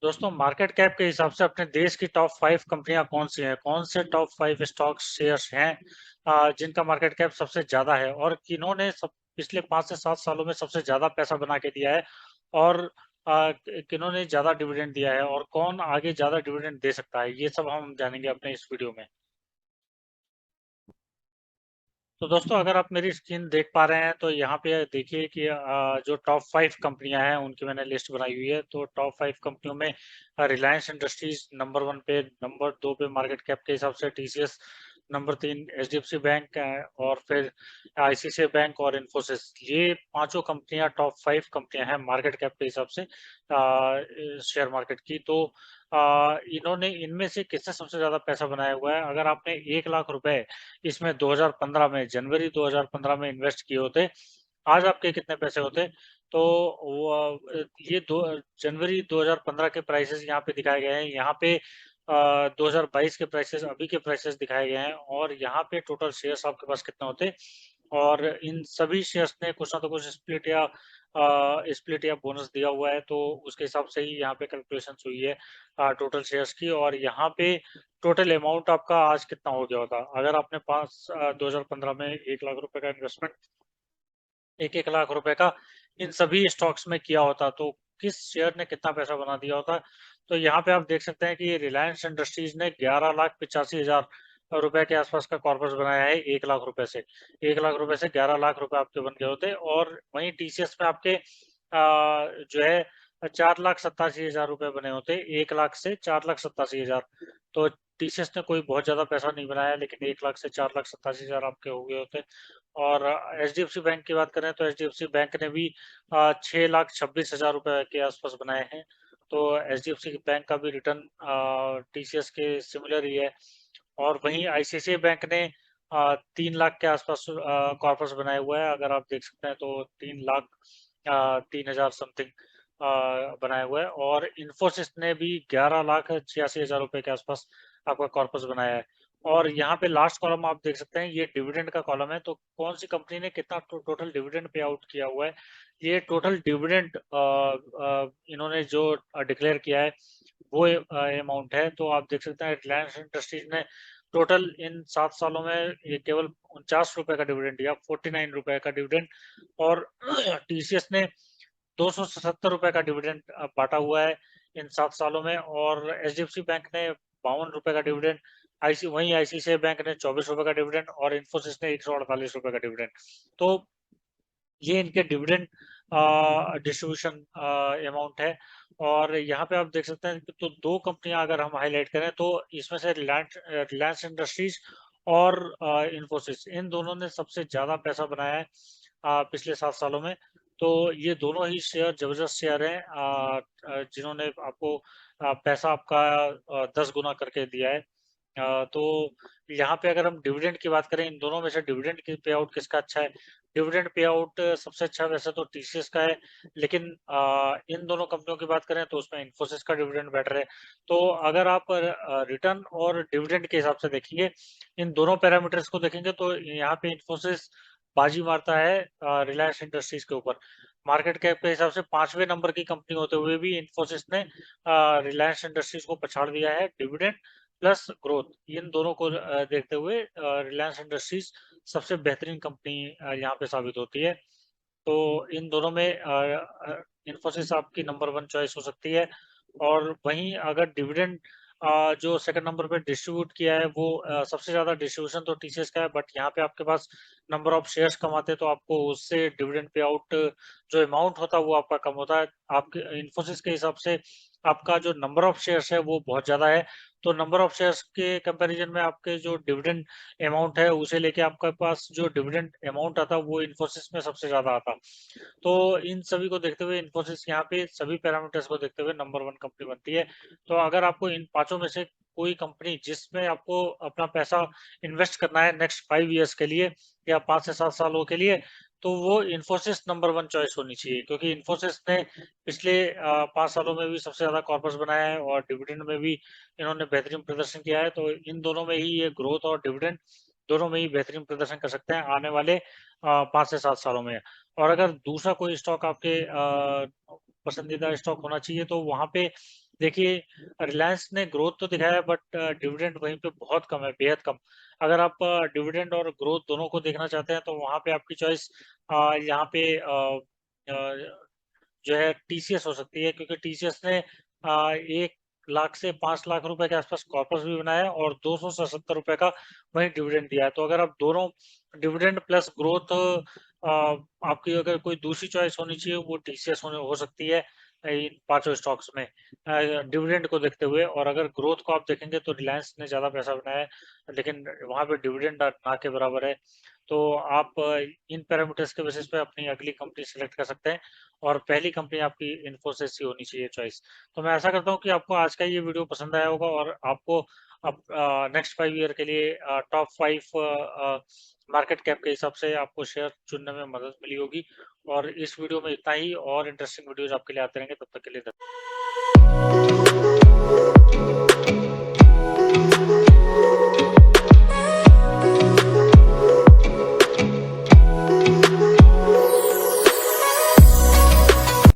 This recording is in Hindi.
दोस्तों मार्केट कैप के हिसाब से अपने देश की टॉप 5 कंपनियां कौन सी हैं? कौन से टॉप 5 स्टॉक शेयर्स हैं जिनका मार्केट कैप सबसे ज़्यादा है और किन्होंने सब पिछले 5 से 7 सालों में सबसे ज़्यादा पैसा बना के दिया है और किन्होंने ज़्यादा डिविडेंड दिया है और कौन आगे ज़्यादा डिविडेंड दे सकता है? ये सब हम जानेंगे अपने इस वीडियो में। तो दोस्तों अगर आप मेरी स्क्रीन देख पा रहे हैं तो यहाँ पे देखिए कि जो टॉप 5 कंपनियां हैं उनकी मैंने लिस्ट बनाई हुई है। तो टॉप 5 कंपनियों में रिलायंस इंडस्ट्रीज नंबर 1 पे, नंबर 2 पे मार्केट कैप के हिसाब से टीसीएस, नंबर 3 एचडीएफसी बैंक और फिर आईसीआईसीआई बैंक और इन्फोसिस। ये पांचों कंपनियां टॉप 5 कंपनियां हैं मार्केट कैप के हिसाब से शेयर मार्केट की। तो इन्होंने इनमें से किसने सबसे ज्यादा पैसा बनाया हुआ है? अगर आपने 1 लाख रुपए इसमें 2015 में, जनवरी 2015 में इन्वेस्ट किए होते, आज आपके कितने पैसे होते? तो ये दो जनवरी 2015 के प्राइसेस यहाँ पे दिखाए गए हैं। यहाँ पे 2022 के प्राइसेस, अभी के प्राइसेस दिखाए गए हैं और यहाँ पे टोटल शेयर्स आपके पास कितने होते और इन सभी शेयर्स ने कुछ ना तो कुछ स्प्लिट या बोनस दिया हुआ है, तो उसके हिसाब से ही यहाँ पे कैलकुलेशंस हुई है टोटल शेयर्स की। और यहाँ पे टोटल अमाउंट आपका आज कितना हो गया होता? अगर आपने 2015 में 1 लाख रुपए का इन्वेस्टमेंट 1-1 लाख रुपए का इन सभी स्टॉक्स में किया होता, तो किस शेयर ने कितना पैसा बना दिया होता? तो यहाँ पे आप देख सकते हैं कि रिलायंस इंडस्ट्रीज ने 11,85,000 रुपए के आसपास का कॉर्पस बनाया है 1 लाख रुपए से। 1 लाख रुपए से 11 लाख रुपए आपके बन गए होते और वहीं टीसीएस में आपके जो है 4,87,000 रुपए बने होते। 1 लाख से 4,87,000। तो टीसीएस ने कोई बहुत ज्यादा पैसा नहीं बनाया, लेकिन 1 लाख से 4,87,000 आपके हो गए होते। और एचडीएफसी बैंक की बात करें तो एचडीएफसी बैंक ने भी 6,26,000 रुपए के आसपास बनाए हैं। तो एचडीएफसी बैंक का भी रिटर्न टीसीएस के सिमिलर ही है। और वहीं आईसीआईसीआई बैंक ने 3 लाख के आसपास कॉर्पस बनाया हुआ है। अगर आप देख सकते हैं तो 3 लाख 3,000 समथिंग बनाया हुआ है। और इन्फोसिस ने भी 11,86,000 रुपए के आसपास आपका कॉर्पस बनाया है। और यहाँ पे लास्ट कॉलम आप देख सकते हैं, ये डिविडेंड का कॉलम है। तो कौन सी कंपनी ने कितना टोटल डिविडेंड पे आउट किया हुआ है? ये टोटल डिविडेंड इन्होंने जो डिक्लेयर किया है वो अमाउंट है। तो आप देख सकते हैं रिलायंस इंडस्ट्रीज ने टोटल इन 7 सालों में ये केवल 49 रुपए का डिविडेंड दिया, 49 रुपए का डिविडेंड। और टीसीएस ने 277 रुपए का डिविडेंड बांटा हुआ है इन 7 सालों में। और एचडीएफसी बैंक ने 52 रुपए का डिविडेंड, वहीं आईसीआईसीआई बैंक ने 24 रुपए का डिविडेंड और इन्फोसिस ने 148 रुपए का डिविडेंड। तो ये इनके डिविडेंड डिस्ट्रीब्यूशन अमाउंट है। और यहाँ पे आप देख सकते हैं कि तो दो कंपनियां अगर हम हाईलाइट करें तो इसमें से रिलायंस रिलायंस इंडस्ट्रीज और इन्फोसिस, इन दोनों ने सबसे ज्यादा पैसा बनाया है पिछले 7 सालों में। तो ये दोनों ही शेयर जबरदस्त शेयर हैं जिन्होंने आपको पैसा आपका 10 गुना करके दिया है। तो यहाँ पे अगर हम डिविडेंड की बात करें, इन दोनों में से डिविडेंड की पे आउट किसका अच्छा है? डिविडेंड पे आउट सबसे अच्छा वैसे तो टीसीएस का है, लेकिन इन दोनों कंपनियों की बात करें तो उसमें इन्फोसिस का डिविडेंड बेटर है। तो अगर आप रिटर्न और डिविडेंड के हिसाब से देखेंगे, इन दोनों पैरामीटर्स को देखेंगे, तो यहाँ पे इन्फोसिस बाजी मारता है रिलायंस इंडस्ट्रीज के ऊपर। मार्केट कैप के हिसाब से 5वें नंबर की कंपनी होते हुए भी इन्फोसिस ने रिलायंस इंडस्ट्रीज को पछाड़ दिया है डिविडेंड प्लस ग्रोथ। इन दोनों को देखते हुए रिलायंस इंडस्ट्रीज सबसे बेहतरीन कंपनी यहाँ पे साबित होती है। तो इन दोनों में इन्फोसिस आपकी नंबर 1 चॉइस हो सकती है। और वहीं अगर डिविडेंड जो सेकंड नंबर पे डिस्ट्रीब्यूट किया है वो सबसे ज्यादा डिस्ट्रीब्यूशन तो टीसीएस का है, बट यहाँ पे आपके पास नंबर ऑफ शेयर्स कम आते हैं, तो आपको उससे डिविडेंड पे आउट जो अमाउंट होता है वो आपका कम होता है। आपके इन्फोसिस के हिसाब से आपका जो नंबर ऑफ शेयर्स है वो बहुत ज्यादा है। तो नंबर ऑफ शेयर्स के कंपैरिजन में आपके जो डिविडेंड अमाउंट है उसे लेके आपके पास जो डिविडेंड अमाउंट आता वो इन्फोसिस में सबसे ज्यादा आता। तो इन सभी को देखते हुए इन्फोसिस यहाँ पे सभी पैरामीटर्स को देखते हुए नंबर 1 कंपनी बनती है। तो अगर आपको इन पांचों में से कोई कंपनी जिसमें आपको अपना पैसा इन्वेस्ट करना है नेक्स्ट 5 इयर्स के लिए या 5 से 7 सालों के लिए, तो वो इन्फोसिस नंबर 1 चॉइस होनी चाहिए, क्योंकि इन्फोसिस ने पिछले 5 सालों में भी सबसे ज्यादा कॉर्पस बनाया है और डिविडेंड में भी इन्होंने बेहतरीन प्रदर्शन किया है। तो इन दोनों में ही ये ग्रोथ और डिविडेंड दोनों में ही बेहतरीन प्रदर्शन कर सकते हैं आने वाले 5 से 7 सालों में। और अगर दूसरा कोई स्टॉक आपके पसंदीदा स्टॉक होना चाहिए तो वहां पे देखिए, रिलायंस ने ग्रोथ तो दिखाया है बट डिविडेंड वहीं पे बहुत कम है, बेहद कम। अगर आप डिविडेंड और ग्रोथ दोनों को देखना चाहते हैं तो वहाँ पे आपकी चॉइस यहाँ पे अ, जो है टीसीएस हो सकती है, क्योंकि टीसीएस ने 1 लाख से 5 लाख रुपए के आसपास कॉर्पस भी बनाया है और 277 रुपए का वही डिविडेंड दिया है। तो अगर आप दोनों डिविडेंड प्लस ग्रोथ आपकी अगर कोई दूसरी चॉइस होनी चाहिए वो टीसीएस होने हो सकती है इन पाँचों स्टॉक्स में डिविडेंड को देखते हुए। और अगर ग्रोथ को आप देखेंगे तो रिलायंस ने ज़्यादा पैसा बनाया है, लेकिन वहाँ पे डिविडेंड ना के बराबर है। तो आप इन पैरामीटर्स के बेसिस पे अपनी अगली कंपनी सेलेक्ट कर सकते हैं और पहली कंपनी आपकी इन्फोसिस ही होनी चाहिए चॉइस। तो मैं ऐसा करता हूँ कि आपको आज का ये वीडियो पसंद आया होगा और आपको अब नेक्स्ट 5 ईयर के लिए टॉप 5 मार्केट कैप के हिसाब से आपको शेयर चुनने में मदद मिली होगी। और इस वीडियो में इतना ही, और इंटरेस्टिंग वीडियोज़ आपके लिए आते रहेंगे, तब तक के लिए धन्यवाद।